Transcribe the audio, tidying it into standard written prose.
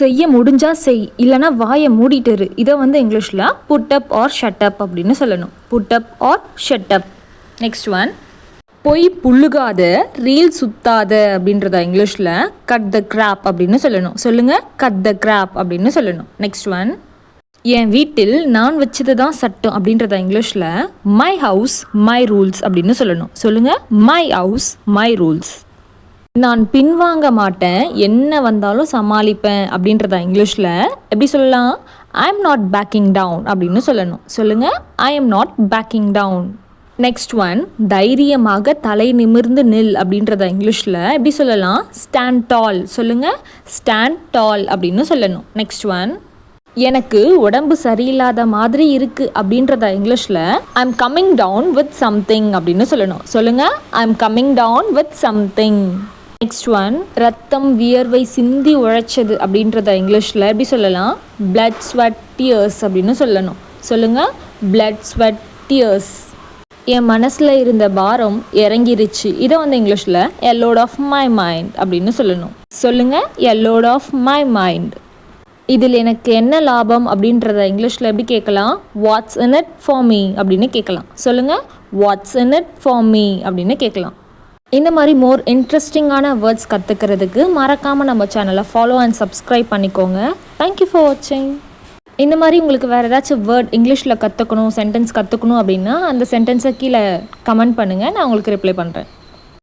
செய்ய முடிஞ்சா செய், இல்லைனா வாயை மூடிட்டு இரு. இதை வந்து இங்கிலீஷில் put up or shut up அப்படின்னு சொல்லணும். Put up or shut up. Next one, பொய் புழுகாத, ரீல் சுத்தாத அப்படின்றத இங்கிலீஷில் கட் த கிராப் அப்படின்னு சொல்லணும். சொல்லுங்கள், கட் த கிராப் அப்படின்னு சொல்லணும். நெக்ஸ்ட் ஒன், என் வீட்டில் நான் வச்சது தான் சட்டம் அப்படின்றத இங்கிலீஷில் மை ஹவுஸ் மை ரூல்ஸ் அப்படின்னு சொல்லணும். சொல்லுங்கள், மை ஹவுஸ் மை ரூல்ஸ். நான் பின்வாங்க மாட்டேன், என்ன வந்தாலும் சமாளிப்பேன் அப்படின்றத இங்கிலீஷில் எப்படி சொல்லலாம்? I am not backing down அப்படின்னு சொல்லணும். சொல்லுங்கள், I am not backing down. Next one, தைரியமாக தலை நிமிர்ந்து நில் அப்படின்றத இங்கிலீஷில் எப்படி சொல்லலாம்? Stand tall. சொல்லுங்கள், ஸ்டாண்ட் டால் அப்படின்னு சொல்லணும். நெக்ஸ்ட் ஒன், எனக்கு உடம்பு சரியில்லாத மாதிரி இருக்குது அப்படின்றத இங்கிலீஷில் I am coming down with something அப்படின்னு சொல்லணும். சொல்லுங்கள், I am coming down with something. Next one, ரத்தம் வியர்வை சிந்தி உழைச்சது அப்படின்றத இங்கிலீஷில் எப்படி சொல்லலாம்? blood sweat tears அப்படின்னு சொல்லணும். சொல்லுங்கள், blood sweat tears. என் மனசில் இருந்த பாரம் இறங்கிருச்சு. இதை வந்து இங்கிலீஷில் a load of my mind அப்படின்னு சொல்லணும். சொல்லுங்கள், a load of my mind. இதில் எனக்கு என்ன லாபம் அப்படின்றத இங்கிலீஷில் எப்படி கேட்கலாம்? Watts in it for me அப்படின்னு கேட்கலாம். சொல்லுங்கள், watts in it for me அப்படின்னு கேட்கலாம். இந்த மாதிரி மோர் இன்ட்ரெஸ்டிங்கான வேர்ட்ஸ் கற்றுக்கிறதுக்கு மறக்காமல் நம்ம சேனலை ஃபாலோ அண்ட் சப்ஸ்கிரைப் பண்ணிக்கோங்க. தேங்க்யூ ஃபார் வாட்சிங். இந்த மாதிரி உங்களுக்கு வேறு ஏதாச்சும் வேர்ட் இங்கிலீஷில் கற்றுக்கணும், சென்டென்ஸ் கற்றுக்கணும் அப்படின்னா அந்த சென்டென்ஸை கீழே கமெண்ட் பண்ணுங்கள், நான் உங்களுக்கு ரிப்ளை பண்ணுறேன்.